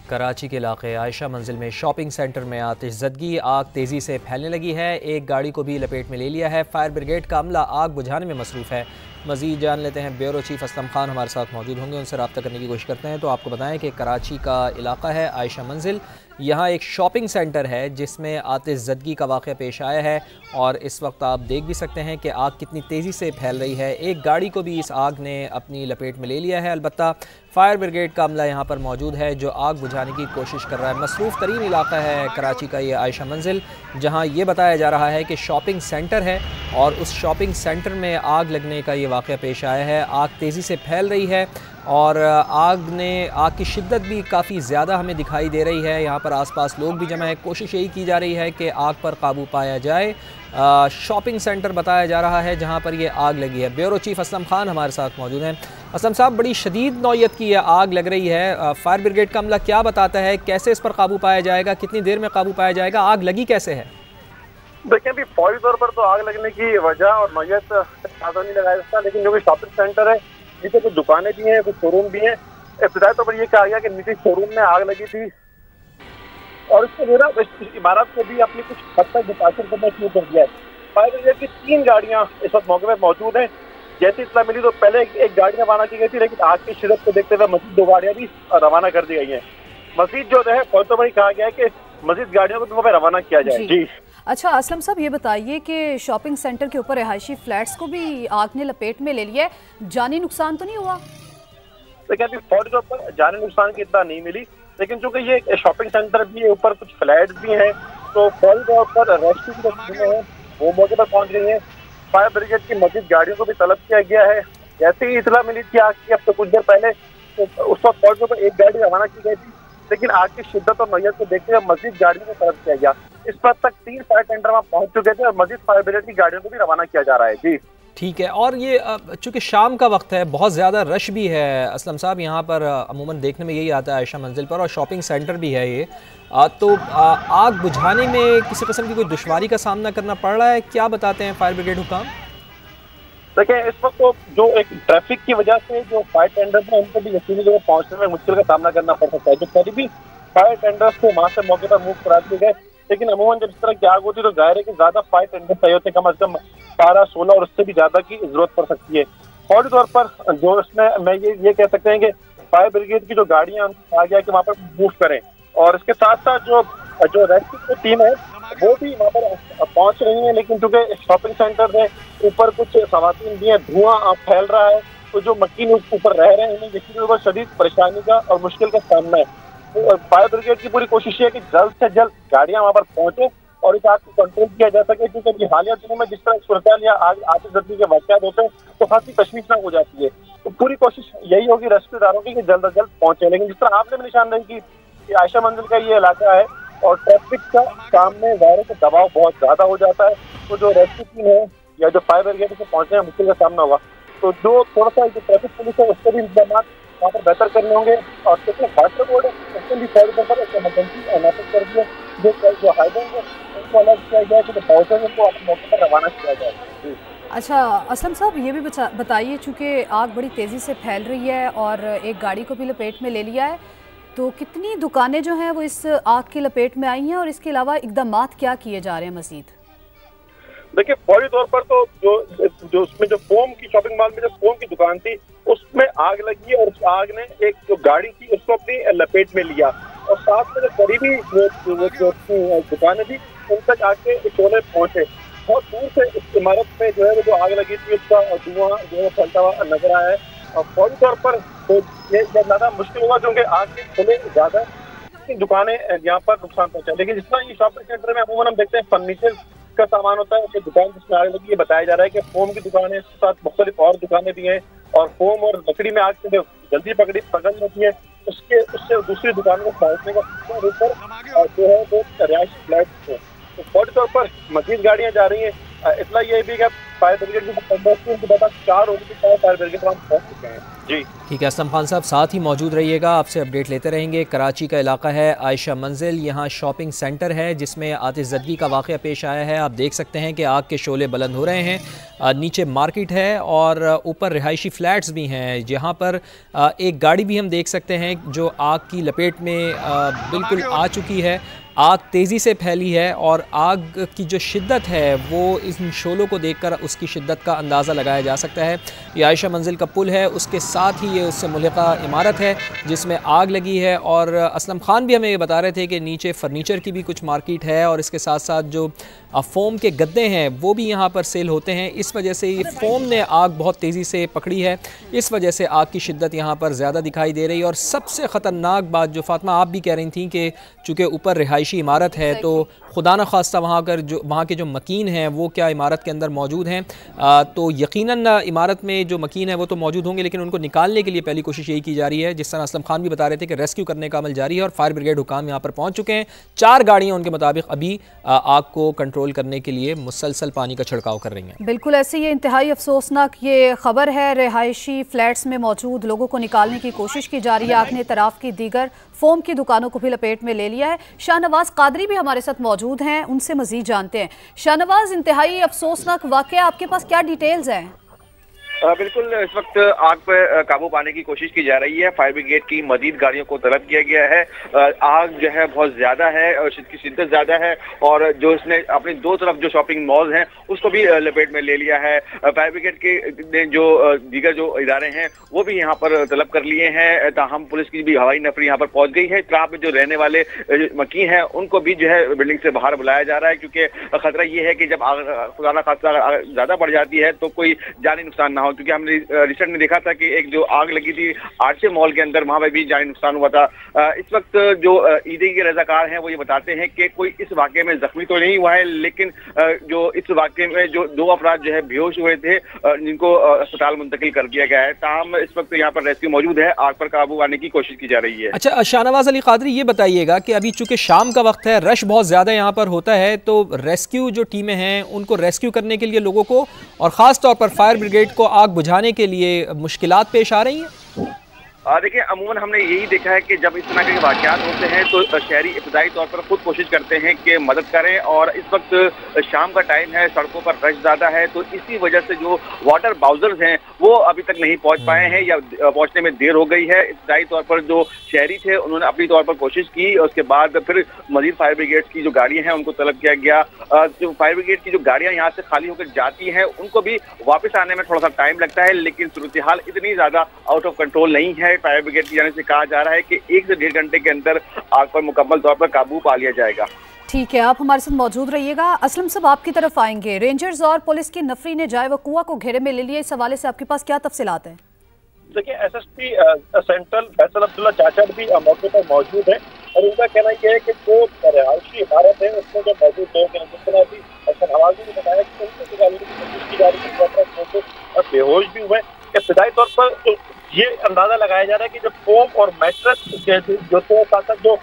कराची के इलाके आयशा मंजिल में शॉपिंग सेंटर में आतिशज़दगी, आग तेज़ी से फैलने लगी है। एक गाड़ी को भी लपेट में ले लिया है। फायर ब्रिगेड का अमला आग बुझाने में मसरूफ़ है। मज़ीद जान लेते हैं, ब्यूरो चीफ असलम खान हमारे साथ मौजूद होंगे, उनसे रब्ता करने की कोशिश करते हैं। तो आपको बताएं कि कराची का इलाका है आयशा मंजिल, यहाँ एक शॉपिंग सेंटर है जिसमें आतिशज़दगी का वाक़या पेश आया है और इस वक्त आप देख भी सकते हैं कि आग कितनी तेज़ी से फैल रही है। एक गाड़ी को भी इस आग ने अपनी लपेट में ले लिया है। अलबत्ता फायर ब्रिगेड का अमला यहाँ पर मौजूद है जो आग बुझाने की कोशिश कर रहा है। मसरूफ़ तरीन इलाका है कराची का ये आयशा मंजिल, जहाँ ये बताया जा रहा है कि शॉपिंग सेंटर है और उस शॉपिंग सेंटर में आग लगने का ये वाक़या पेश आया है। आग तेज़ी से फैल रही है और आग की शिद्दत भी काफ़ी ज़्यादा हमें दिखाई दे रही है। यहाँ पर आसपास लोग भी जमा है। कोशिश यही की जा रही है कि आग पर काबू पाया जाए। शॉपिंग सेंटर बताया जा रहा है जहाँ पर ये आग लगी है। ब्यूरो चीफ असलम खान हमारे साथ मौजूद हैं। असलम साहब, बड़ी शदीद नौयत की यह आग लग रही है। फायर ब्रिगेड का अमला क्या बताता है, कैसे इस पर काबू पाया जाएगा, कितनी देर में काबू पाया जाएगा, आग लगी कैसे है? देखिए, अभी फौरी तौर पर तो आग लगने की वजह और नौयत अंदाजा नहीं लगाया सकता, लेकिन जो भी शॉपिंग सेंटर है नीचे कुछ दुकानें भी हैं, कुछ शोरूम भी हैं। इब्तिदाई तौर पर यह कहा गया कि नीचे शोरूम में आग लगी थी और इसको जो है इस इमारत को भी अपनी कुछ हद तक मुतासर करना शुरू कर दिया है। फायर ब्रिगेड की 3 गाड़ियां इस वक्त मौके पर मौजूद हैं। जैसे इत्तला मिली तो पहले एक गाड़ी रवाना की गई थी, लेकिन आग की शिद्दत को देखते हुए मजीद 2 गाड़ियां भी रवाना कर दी गई हैं। मजीद जो है फौरी तौर पर कहा गया है कि मजीद गाड़ियों को भी वहाँ पे रवाना किया जाए। जी अच्छा असलम साहब, ये बताइए कि शॉपिंग सेंटर के ऊपर रिहायशी फ्लैट्स को भी आग ने लपेट में ले लिया है, जानी नुकसान तो नहीं हुआ? देखिए, अभी फौरी तौर पर जानी नुकसान की इतना नहीं मिली, लेकिन चूंकि ये शॉपिंग सेंटर भी है, ऊपर कुछ फ्लैट्स भी हैं, तो फौरी तौर पर रेस्क्यू की जो टीमें हैं वो मौके पर पहुंच गई हैं। फायर ब्रिगेड की मजीद गाड़ियों को भी तलब किया गया है। जैसे ही इतला मिली थी आग की, अब तो कुछ देर पहले, तो उस वक्त फौरी तौर पर एक गाड़ी रवाना की गई थी, लेकिन आग की शिद्दत और नौयत को देखते हुए मजीद गाड़ियों को तलब किया गया। इस वक्त तक 3 फायर टेंडर वहाँ पहुंच चुके थे और मजीद फायर ब्रिगेड की गाड़ियों को भी रवाना किया जा रहा है। जी ठीक है। और ये चूँकि शाम का वक्त है, बहुत ज़्यादा रश भी है असलम साहब, यहाँ पर अमूमन देखने में यही आता है आयशा मंजिल पर, और शॉपिंग सेंटर भी है ये, तो आग बुझाने में किसी किस्म की कोई दुश्वारी का सामना करना पड़ रहा है? क्या बताते हैं फायर ब्रिगेड हुकाम? देखिए, इस वक्त तो जो एक ट्रैफिक की वजह से जो फायर टेंडर्स हैं उनको भी यकीनी जगह पहुंचने में मुश्किल का सामना करना पड़ सकता है। जो करीबी फायर टेंडर्स को वहां से मौके पर मूव करा दिए गए, लेकिन अमूमन जब इस तरह की आग होती है तो जाहिर है कि ज्यादा फायर टेंडर्स चाहिए होते हैं, कम अज कम 12-16 और उससे भी ज्यादा की जरूरत पड़ सकती है। फौरी तौर पर जो इसमें मैं ये कह सकते हैं कि फायर ब्रिगेड की जो गाड़ियां, उनको कहा गया कि वहाँ पर मूव करें, और इसके साथ साथ जो रेस्क्यू की टीम है वो भी वहाँ पर पहुंच रही है। लेकिन चूंकि शॉपिंग सेंटर है, ऊपर कुछ खवातीन भी हैं, धुआं फैल रहा है, तो जो मकीन ऊपर रह रहे हैं उन्हें यकीन ऊपर शदीद परेशानी का और मुश्किल का सामना है। तो फायर ब्रिगेड की पूरी कोशिश है कि जल्द से जल्द गाड़ियां वहाँ पर पहुंचे और इस आग को कंट्रोल किया जा सके, क्योंकि अभी हालिया दिनों में जिस तरह सूरत या आतिशबाजी के वाक़यात होते हैं तो खासी तशवीशनाक हो जाती है। तो पूरी कोशिश यही होगी रेस्क्यूदारों की कि जल्द से जल्द पहुंचे। लेकिन जिस तरह आपने भी निशानदेही की कि आयशा मंजिल का ये इलाका है और ट्रैफिक का सामने वायरों का दबाव बहुत ज्यादा हो जाता है, तो जो रेस्क्यू टीम है या जो फायर ब्रिगेड से पहुंचने में मुश्किल का सामना होगा। तो जो थोड़ा सा जो ट्रैफिक पुलिस है उसके भी इंतजाम वहाँ पर बेहतर करने होंगे, और कितने वाटर बोर्ड है उसके भी फौरी तौर पर एक इमरजेंसी अनाउंस कर दिया, जो हाईवे है उनको अलर्ट किया जाए कि पहुंचे उनको अपने मौके पर रवाना किया जाए। अच्छा असलम साहब, ये भी बताइए, चूँकि आग बड़ी तेज़ी से फैल रही है और एक गाड़ी को भी लपेट में ले लिया है, तो कितनी दुकानें जो हैं वो इस आग की लपेट में आई हैं और इसके अलावा इकदामात क्या किए जा रहे हैं मज़ीद? देखिए, फौरी तौर पर तो जो उसमें जो फोम की शॉपिंग मॉल में जो फोम की दुकान थी उसमें आग लगी और उस आग ने एक जो गाड़ी थी उसको अपनी लपेट में लिया, और साथ में जो करीबी दुकानें थी उन तक आग के शोले पहुंचे। बहुत दूर से इस इमारत में जो है जो आग लगी थी उसका धुआं जो है फैलता हुआ नजर आया है, और फौरी तौर पर तो ये ज्यादा मुश्किल होगा क्योंकि आग के शोले ज्यादा, दुकानें यहाँ पर नुकसान पहुंचा। लेकिन जिस तरह ये शॉपिंग सेंटर में अमूमन हम देखते हैं फर्नीचर का सामान होता है, दुकान जिसमें आग लगी, ये बताया जा रहा है कि फोम की दुकान है, इसके साथ मुख्तलिफ और दुकानें भी हैं, और फोम और लकड़ी में आग से जल्दी पकड़ जाती है, उससे दूसरी दुकानों को पहुंचने का ऊपर जो है वो रिहायशी फ्लैट है। तो फौरी तौर पर मजीद गाड़ियां जा रही हैं। इतना ये भी कि फायर ब्रिगेड की टेंडर्स थी उनके पास 4 लोगों के साथ फायर ब्रिगेड वहाँ पहुँच चुके हैं। जी ठीक है असलम खान साहब, साथ ही मौजूद रहिएगा, आपसे अपडेट लेते रहेंगे। कराची का इलाका है आयशा मंजिल, यहाँ शॉपिंग सेंटर है जिसमें आतिशज़दगी का वाक़या पेश आया है। आप देख सकते हैं कि आग के शोले बुलंद हो रहे हैं। नीचे मार्केट है और ऊपर रिहायशी फ्लैट्स भी हैं, जहाँ पर एक गाड़ी भी हम देख सकते हैं जो आग की लपेट में बिल्कुल आ चुकी है। आग तेज़ी से फैली है और आग की जो शिद्दत है वो इन शोलों को देखकर उसकी शिद्दत का अंदाज़ा लगाया जा सकता है। ये आयशा मंजिल का पुल है, उसके साथ ही ये उससे मुल्हिका इमारत है जिसमें आग लगी है। और असलम खान भी हमें ये बता रहे थे कि नीचे फ़र्नीचर की भी कुछ मार्केट है और इसके साथ साथ जो फ़ोम के गद्दे हैं वो भी यहाँ पर सेल होते हैं। इस वजह से ये फ़ोम ने आग बहुत तेज़ी से पकड़ी है, इस वजह से आग की शिद्दत यहाँ पर ज़्यादा दिखाई दे रही है। और सबसे ख़तरनाक बात जो फातिमा आप भी कह रही थी कि चूँकि ऊपर रिहायशी इमारत है तो खुदा न खास्ता वहाँ के जो मकीन हैं वो क्या इमारत के अंदर मौजूद हैं, तो यकीनन इमारत में जो मकीन है वो तो मौजूद होंगे, लेकिन उनको निकालने के लिए पहली कोशिश यही की जा रही है। जिस तरह असलम खान भी बता रहे थे कि रेस्क्यू करने का अमल जारी है और फायर ब्रिगेड हुकाम यहाँ पर पहुँच चुके हैं। 4 गाड़ियाँ उनके मुताबिक अभी आग को कंट्रोल करने के लिए मुसलसल पानी का छिड़काव कर रही हैं। बिल्कुल ऐसे ये इंतहाई अफसोसनाक ये खबर है। रिहायशी फ्लैट्स में मौजूद लोगों को निकालने की कोशिश की जा रही है। आग ने तराफ की दीगर फोम की दुकानों को भी लपेट में ले लिया है। शाहनवाज कादरी भी हमारे साथ मौजूद हैं, उनसे मजीद जानते हैं। शाहनवाज, इंतहाई अफसोसनाक वाकया, आपके पास क्या डिटेल्स हैं? बिल्कुल, इस वक्त आग पर काबू पाने की कोशिश की जा रही है। फायर ब्रिगेड की मजीद गाड़ियों को तलब किया गया है। आग जो है बहुत ज्यादा है और इसकी शिद्दत ज्यादा है और जो इसने अपनी 2 तरफ जो शॉपिंग मॉल हैं उसको भी लपेट में ले लिया है। फायर ब्रिगेड के ने जो दीगर जो इदारे हैं वो भी यहाँ पर तलब कर लिए हैं। ताहम पुलिस की भी हवाई नफरी यहाँ पर पहुंच गई है। तराफ में जो रहने वाले मकीन हैं उनको भी जो है बिल्डिंग से बाहर बुलाया जा रहा है, क्योंकि खतरा ये है कि जब आग खुदा न खास्ता ज्यादा बढ़ जाती है तो कोई जानी नुकसान ना हो। क्योंकि हमने रिसेंट में देखा था कि एक जो आग लगी थी आरचे मॉल के अंदर, वहां पर भी जानी नुकसान हुआ था। इस वक्त जो ईदी के रजाकार हैं वो ये बताते हैं कि कोई इस वाकये में जख्मी तो नहीं हुआ है, लेकिन जो इस वाकये में जो 2 अफराद जो है बेहोश हुए थे जिनको अस्पताल मुंतकिल कर दिया गया है। ताहम इस वक्त यहाँ पर रेस्क्यू मौजूद है, आग पर काबू पाने की कोशिश की जा रही है। अच्छा शाहनवाज अली कादरी, ये बताइएगा कि अभी चूंकि शाम का वक्त है, रश बहुत ज्यादा यहाँ पर होता है, तो रेस्क्यू जो टीमें हैं उनको रेस्क्यू करने के लिए लोगों को और खास तौर पर फायर ब्रिगेड को आग बुझाने के लिए मुश्किलात पेश आ रही हैं? देखिए, अमूमन हमने यही देखा है कि जब इस तरह के वाक़यात होते हैं तो शहरी इब्तदाई तौर पर खुद कोशिश करते हैं कि मदद करें। और इस वक्त शाम का टाइम है, सड़कों पर रश ज़्यादा है, तो इसी वजह से जो वाटर बाउजर्स हैं वो अभी तक नहीं पहुंच पाए हैं या पहुंचने में देर हो गई है। इब्तदाई तौर पर जो शहरी थे उन्होंने अपनी तौर पर कोशिश की, उसके बाद फिर मजीद फायर ब्रिगेड की जो गाड़ियाँ हैं उनको तलब किया गया। जो फायर ब्रिगेड की जो गाड़ियाँ यहाँ से खाली होकर जाती हैं उनको भी वापस आने में थोड़ा सा टाइम लगता है, लेकिन सूरत हाल इतनी ज़्यादा आउट ऑफ कंट्रोल नहीं है। फायर ब्रिगेड की जाने से कहा जा रहा है कि 1 से 1.5 घंटे के अंदर आग पर मुकम्मल तौर पर काबू पा लिया जाएगा। ठीक है, आप हमारे साथ मौजूद रहिएगा। असलम साहब, आपकी तरफ आएंगे। रेंजर्स और पुलिस की नफरी ने जाए वकुआ को घेरे में ले लिया, इस हवाले से आपके पास क्या तफसीलात हैं? देखिए, एसएसपी सेंट्रल फैसल अब्दुल्ला चाचा भी मौके पर मौजूद है और उनका कहना यह है कि जो रिहायशी इमारत है उसमें जो मौजूद लोग हैं, जिस तरह भी हवाजी ने बताया कि उनको निकालने की कोशिश की जा रही है और बेहोश भी हुए। इब्तदाई तौर पर ये अंदाजा लगाया जा रहा है कि जो फोम और मैट्रेस जो थे, साथ जो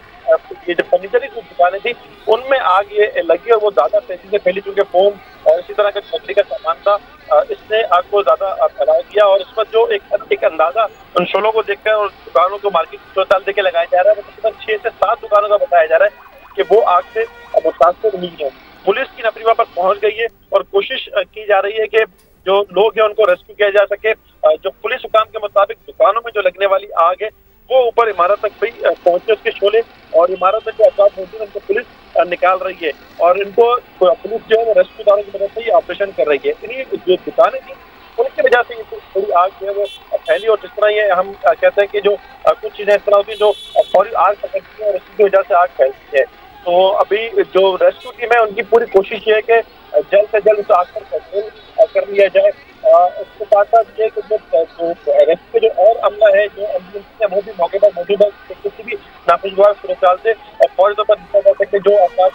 ये जो फर्नीचर की दुकानें थी उनमें आग ये लगी और वो ज्यादा तेजी से फैली, चूंकि फोम और इसी तरह का लकड़ी का सामान था, इसने आग को ज्यादा फैला दिया। और इस पर जो एक अंदाजा उन शोलों को देखकर और दुकानों को मार्केट अस्पताल देके लगाया जा रहा है, वो तकरीबन 6 से 7 दुकानों का बताया जा रहा है कि वो आग से मुतासर हुई है। पुलिस की नफरी वहां पर पहुंच गई है और कोशिश की जा रही है कि जो लोग हैं उनको रेस्क्यू किया जा सके। जो पुलिस हुकाम के मुताबिक दुकानों में जो लगने वाली आग है वो ऊपर इमारत तक भी पहुंचे उसके शोले, और इमारत में जो अफराद मौजूद है उनको पुलिस निकाल रही है और इनको पुलिस जो है वो रेस्क्यूदारों की मदद से ये ऑपरेशन कर रही है। इन्हीं जो दुकानें थी उनकी वजह से ये थोड़ी आग जो है वो फैली। और जिस तरह ये हम कहते हैं कि जो कुछ चीजें इस तरह होती है जो फौरी आग पकड़ती है और इसकी वजह से आग फैलती है। तो अभी जो रेस्क्यू टीम है उनकी पूरी कोशिश ये है कि जल्द से जल्द उस आग पर कंट्रोल कर लिया जाए। इसके साथ साथ ये जो रेस्क्यू जो और अमला है, जो एम्बुलेंस है, वो भी मौके पर मौजूद है। किसी भी नाखुशगवार सूरत से फौरी तौर पर देखा जा सके जो अफराद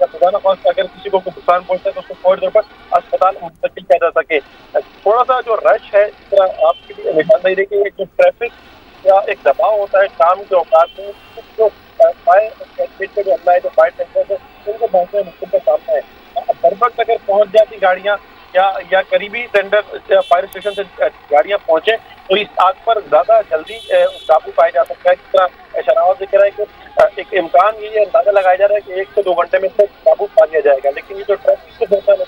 खुदा खास्ता अगर किसी को नुकसान पहुंचता है तो उसको फौरी तौर पर अस्पताल मुंतकिल किया जा सके। थोड़ा सा जो रश है, इस तरह आपकी भी निशानदेही रही कि जो ट्रैफिक या एक दबाव होता है शाम के औकात में, जो फायर जो अमला है, जो फायर टेंडर है, उनको पहुंचने में मुश्किल का सामना है। बर वक्त अगर पहुंच जाती गाड़ियाँ या करीबी टेंडर फायर स्टेशन से गाड़ियां पहुंचे तो इस आग पर ज्यादा जल्दी काबू पाया जा सकता है। जिस तरह शरावत दिख रहा है कि एक इम्कान ये अंदाजा लगाया जा रहा है कि 1 से 2 घंटे में इसको काबू पा लिया जाएगा, लेकिन ये जो ट्रैफिक से होता है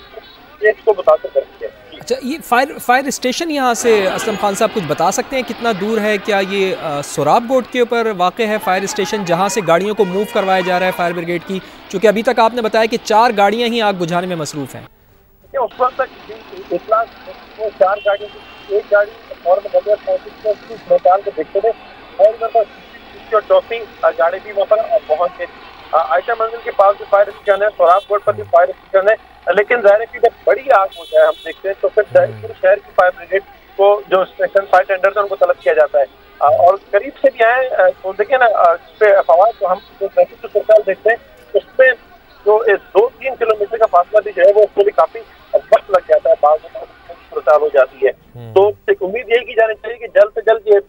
ये इसको मुतासर करती है। अच्छा, ये फायर स्टेशन यहाँ से असलम खान साहब कुछ बता सकते हैं कितना दूर है? क्या ये सोराब गोट के ऊपर वाक़ है फायर स्टेशन जहाँ से गाड़ियों को मूव करवाया जा रहा है फायर ब्रिगेड की? चूँकि अभी तक आपने बताया कि 4 गाड़ियाँ ही आग बुझाने में मसरूफ़ हैं। उस वक्त तक इतना 4 गाड़ियों की एक गाड़ी और मैदान को देखते थे और चौथी गाड़ी भी वहाँ पर पहुँच गई। आयशा मंजिल के पास भी फायर स्टेशन है, सोराब गोट पर भी फायर स्टेशन है, लेकिन जाहिर है कि जब बड़ी आग हो जाए हम देखते हैं तो फिर पूरे शहर की फायर ब्रिगेड को जो स्टेशन फायर टेंडर है उनको तलब किया जाता है और करीब से भी आए तो देखिए ना इस पे फवाद तो हम जो ट्रैफिक की सरकार देखते हैं उसमें जो 2-3 किलोमीटर का फासला भी जो है वो उसको भी काफी वक्त लग जाता है, बाद हो जाती है। तो एक उम्मीद यही की जानी चाहिए कि जल्द से जल्द ये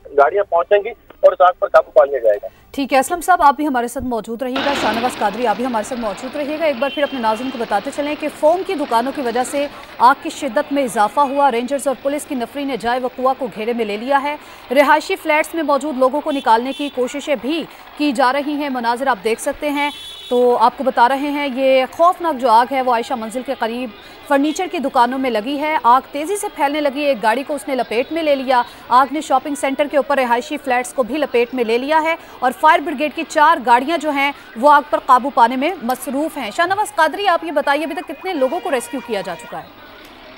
गाड़ियां पहुंचेंगी और इस आग पर काबू पा लिया जाएगा। ठीक है असलम साहब, आप भी हमारे साथ मौजूद रहिएगा। शाहनवाज कादरी आप भी हमारे साथ मौजूद रहिएगा। एक बार फिर अपने नाज़रीन को बताते चलें कि फोम की दुकानों की वजह से आग की शिद्दत में इजाफा हुआ। रेंजर्स और पुलिस की नफरी ने जाए वकुआ को घेरे में ले लिया है। रिहायशी फ्लैट्स में मौजूद लोगों को निकालने की कोशिशें भी की जा रही हैं। मनाजिर आप देख सकते हैं। तो आपको बता रहे हैं ये खौफनाक जो आग है वो आयशा मंजिल के करीब फर्नीचर की दुकानों में लगी है। आग तेज़ी से फैलने लगी, एक गाड़ी को उसने लपेट में ले लिया। आग ने शॉपिंग सेंटर के ऊपर रिहायशी फ्लैट्स को भी लपेट में ले लिया है और फायर ब्रिगेड की 4 गाड़ियां जो हैं वो आग पर काबू पाने में मसरूफ़ हैं। शाहनवाज कादरी आप ये बताइए अभी तक कितने लोगों को रेस्क्यू किया जा चुका है?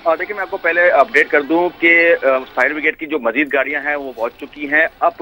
देखिए, मैं आपको पहले अपडेट कर दूं कि फायर ब्रिगेड की जो मजीद गाड़ियां हैं वो पहुंच चुकी हैं। अब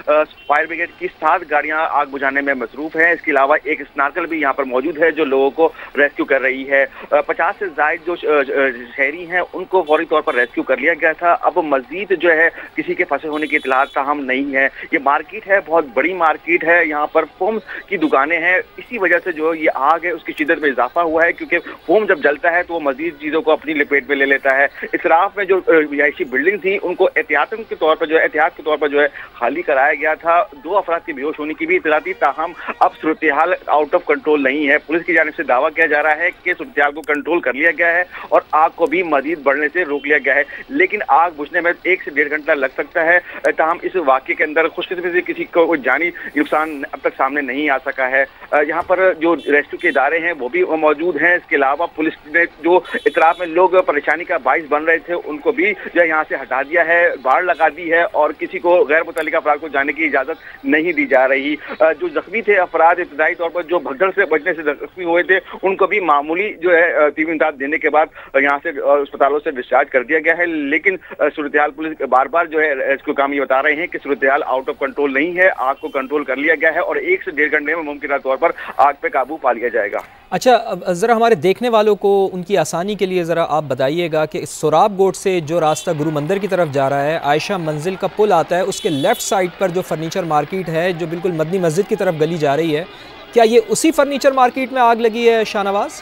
फायर ब्रिगेड की 7 गाड़ियां आग बुझाने में मसरूफ हैं। इसके अलावा एक स्नार्कल भी यहां पर मौजूद है जो लोगों को रेस्क्यू कर रही है। 50 से ज़ायद जो शहरी हैं उनको फौरी तौर पर रेस्क्यू कर लिया गया था। अब मजीद जो है किसी के फंसे होने की इतला ताहम नहीं है। ये मार्केट है, बहुत बड़ी मार्केट है, यहाँ पर फोम की दुकानें हैं। इसी वजह से जो ये आग है उसकी शिद्दत में इजाफा हुआ है, क्योंकि फोम जब जलता है तो वो मजीद चीज़ों को अपनी लपेट में ले लेता है। इतराफ में जो रिहायशी बिल्डिंग थी उनको एहतियात के तौर पर जो है खाली कराया गया था। 2 अफराद की बेहोश होने की भी इतला थी, ताहम अब सूरत हाल आउट ऑफ कंट्रोल नहीं है। पुलिस की जानिब से दावा किया जा रहा है कि सूरत हाल को कंट्रोल कर लिया गया है और आग को भी मजीद बढ़ने से रोक लिया गया है, लेकिन आग बुझने में 1 से 1.5 घंटा लग सकता है। ताहम इस वाक़े के अंदर खुशकिस्मती से किसी को कोई जानी नुकसान अब तक सामने नहीं आ सका है। यहाँ पर जो रेस्क्यू के इदारे हैं वो भी मौजूद हैं। इसके अलावा पुलिस ने जो इतराफ में लोग परेशानी का बाइस बन रहे थे उनको भी जो यहाँ से हटा दिया है, बाड़ लगा दी है और किसी को गैर मुतल्लिका अफराद को जाने की इजाजत नहीं दी जा रही। जो जख्मी थे अफराद इब्तदाई तौर पर जो भगदड़ से बचने से जख्मी हुए थे उनको भी मामूली जो है तीव्र इमदाद देने के बाद यहाँ से अस्पतालों से डिस्चार्ज कर दिया गया है, लेकिन सूरत हाल पुलिस बार बार जो है रेस्क्यू काम ये बता रहे हैं कि सूरत हाल आउट ऑफ कंट्रोल नहीं है, आग को कंट्रोल कर लिया गया है और 1 से 1.5 घंटे में मुमकिन तौर पर आग पे काबू पा लिया जाएगा। अच्छा, ज़रा हमारे देखने वालों को उनकी आसानी के लिए ज़रा आप बताइएगा कि सोराब गोट से जो रास्ता गुरु मंदिर की तरफ जा रहा है, आयशा मंजिल का पुल आता है, उसके लेफ़्ट साइड पर जो फर्नीचर मार्केट है जो बिल्कुल मदनी मस्जिद की तरफ गली जा रही है, क्या ये उसी फर्नीचर मार्केट में आग लगी है शाहनवाज?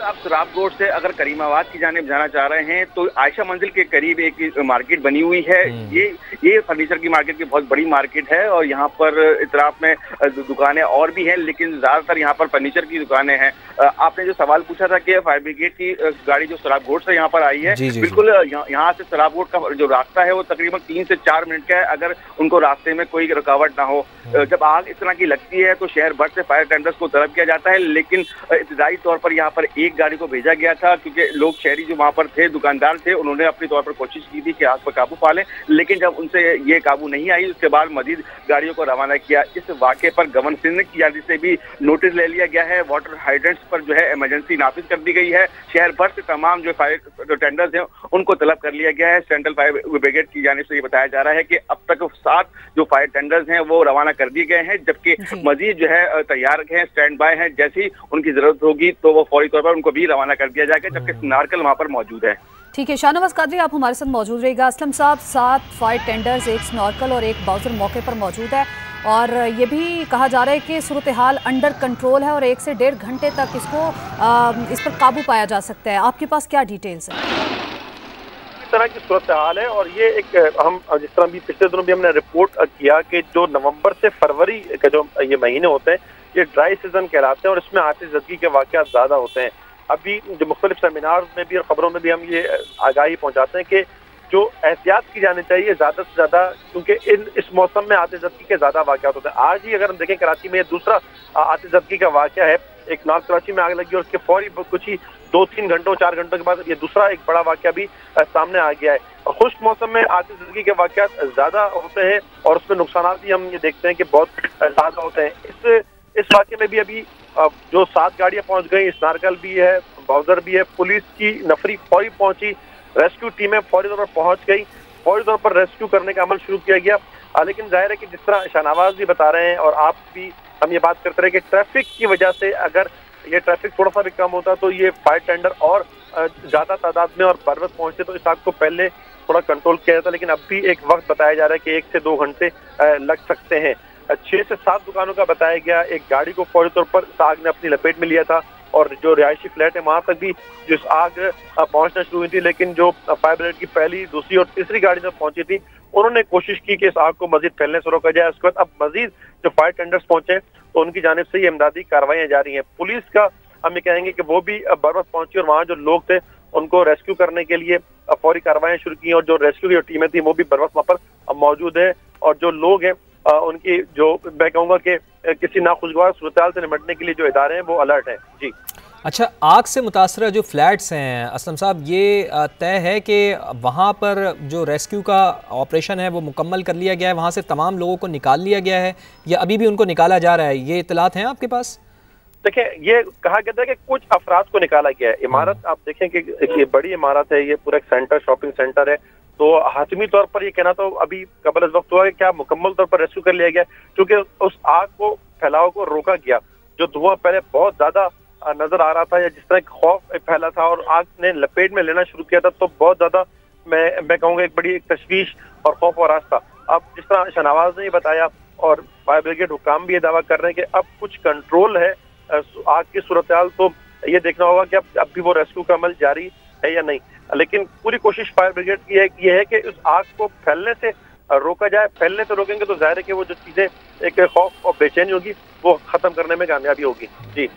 आप सोराब गोट से अगर करीमाबाद की जानिब जाना चाह रहे हैं तो आयशा मंजिल के करीब एक मार्केट बनी हुई है। ये फर्नीचर की मार्केट की बहुत बड़ी मार्केट है और यहाँ पर इतराफ में दुकानें और भी हैं, लेकिन ज्यादातर यहाँ पर फर्नीचर की दुकानें हैं। आपने जो सवाल पूछा था कि फायर ब्रिगेड की गाड़ी जो सोराब गोट से यहाँ पर आई है, बिल्कुल यहाँ से सोराब गोट का जो रास्ता है वो तकरीबन 3 से 4 मिनट का है, अगर उनको रास्ते में कोई रुकावट ना हो। जब आग इस तरह की लगती है तो शहर भर से फायर टेंडर्स को तलब किया जाता है, लेकिन इब्तदाई तौर पर यहाँ पर एक गाड़ी को भेजा गया था क्योंकि लोग शहरी जो वहां पर थे, दुकानदार थे, उन्होंने अपने तौर पर कोशिश की थी कि आग पर काबू पा लें, लेकिन जब उनसे ये काबू नहीं आई उसके बाद मजीद गाड़ियों को रवाना किया। इस वाक़े पर गवर्नर सिंध की जानिब से भी नोटिस ले लिया गया है। वाटर हाइड्रेंट्स पर जो है इमरजेंसी नाफिज कर दी गई है। शहर भर से तमाम जो फायर टेंडर्स हैं उनको तलब कर लिया गया है। सेंट्रल फायर ब्रिगेड की जानिब से ये बताया जा रहा है कि अब तक 7 जो फायर टेंडर्स हैं वो रवाना कर दिए गए हैं, जबकि मजीद जो है तैयार हैं, स्टैंड बाय हैं। जैसी उनकी जरूरत होगी तो वो फौरी तौर पर उनको भी रवाना कर दिया जाएगा, जबकि नारकल वहां पर मौजूद है। ठीक है, शाहनवाज कादरी आप हमारे साथ मौजूद रहेगा। असलम साहब, 7 फायर टेंडर्स, 1 स्नॉर्कल और 1 बाउजर मौके पर मौजूद है और ये भी कहा जा रहा है कि सूरत हाल अंडर कंट्रोल है और 1 से 1.5 घंटे तक इस पर काबू पाया जा सकता है। आपके पास क्या डिटेल्स है? इस तरह की सूरत हाल है और ये एक हम जिस तरह भी पिछले दिनों भी हमने रिपोर्ट किया कि जो नवंबर से फरवरी का जो ये महीने होते हैं ये ड्राई सीजन कहलाते हैं और इसमें आतिशज़दगी के वाक़यात ज़्यादा होते हैं। अभी जो मुख्तलिफ सेमिनार में भी और खबरों में भी हम ये आगाही पहुंचाते हैं कि जो एहतियात की जानी चाहिए ज़्यादा से ज़्यादा, क्योंकि इस मौसम में आतिशबाजी के ज़्यादा वाक़यात होते हैं। आज ही अगर हम देखें कराची में दूसरा आतिशबाजी का वाक़या है, एक नॉर्थ कराची में आग लगी और उसके फौरी कुछ ही 2-3 घंटों 4 घंटों के बाद ये दूसरा एक बड़ा वाक़या भी सामने आ गया है। खुश्क मौसम में आतिशबाजी के वाक़यात ज़्यादा होते हैं और उसमें नुकसान भी हम ये देखते हैं कि बहुत ज़्यादा होते हैं। इस वाक़े में भी अभी जो 7 गाड़ियाँ पहुँच गई, स्नारकल भी है, बाउजर भी है, पुलिस की नफरी फौरी पहुंची, रेस्क्यू टीमें फौरी तौर पर पहुंच गई, फौरी तौर पर रेस्क्यू करने का अमल शुरू किया गया। लेकिन जाहिर है कि जिस तरह शाहनवाज भी बता रहे हैं और आप भी हम ये बात करते रहे कि ट्रैफिक की वजह से अगर ये ट्रैफिक थोड़ा सा भी कम होता तो ये फायर टेंडर और ज़्यादा तादाद में और बर वक्त पहुंचते तो इस आग को पहले थोड़ा कंट्रोल किया जाता। लेकिन अब भी एक वक्त बताया जा रहा है कि 1 से 2 घंटे लग सकते हैं। 6 से 7 दुकानों का बताया गया, एक गाड़ी को फौरी तौर पर आग ने अपनी लपेट में लिया था और जो रिहायशी फ्लैट है वहां तक भी जिस आग पहुंचना शुरू हुई थी। लेकिन जो फायर ब्रिगेड की पहली, दूसरी और तीसरी गाड़ी जब पहुंची थी उन्होंने कोशिश की कि इस आग को मजीद फैलने से रोका जाए। उसके बाद अब मजीद जो फायर टेंडर्स पहुंचे तो उनकी जानिब से ये इमदादी कार्रवाइयां जारी हैं। पुलिस का हम ये कहेंगे कि वो भी बर वक्त पहुंची और वहाँ जो लोग थे उनको रेस्क्यू करने के लिए फौरी कार्रवाइयां शुरू की और जो रेस्क्यू की टीमें थी वो भी बर वक्त वहाँ पर मौजूद है और जो लोग हैं उनकी जो मैं कहूँगा कि किसी नाखुशगवार सूरत से निपटने के लिए जो इदारे हैं वो अलर्ट हैं। जी अच्छा, आग से मुतासरा जो फ्लैट्स हैं असलम साहब, ये तय है कि वहाँ पर जो रेस्क्यू का ऑपरेशन है वो मुकम्मल कर लिया गया है, वहाँ से तमाम लोगों को निकाल लिया गया है या अभी भी उनको निकाला जा रहा है? ये इतलात हैं आपके पास? देखिए, ये कहा गया था कि कुछ अफराद को निकाला गया है। इमारत आप देखें कि ये बड़ी इमारत है, ये पूरा एक सेंटर, शॉपिंग सेंटर है, तो हातमी तौर पर ये कहना तो अभी कबल इस वक्त हुआ है कि क्या मुकम्मल तौर पर रेस्क्यू कर लिया गया, क्योंकि उस आग को फैलाव को रोका गया। जो धुआं पहले बहुत ज्यादा नजर आ रहा था या जिस तरह खौफ फैला था और आग ने लपेट में लेना शुरू किया था, तो बहुत ज्यादा मैं कहूँगा एक बड़ी एक तशवीश और खौफ और रास्ता। अब जिस तरह शाहनवाज ने बताया और फायर ब्रिगेड हुकाम भी ये दावा कर रहे हैं कि अब कुछ कंट्रोल है आग की सूरत हाल, तो ये देखना होगा कि अब भी वो रेस्क्यू का अमल जारी है या नहीं। लेकिन पूरी कोशिश फायर ब्रिगेड की ये है कि उस आग को फैलने से रोका जाए। फैलने से रोकेंगे तो जाहिर है कि वो जो चीजें एक खौफ और बेचैनी होगी वो खत्म करने में कामयाबी होगी। जी।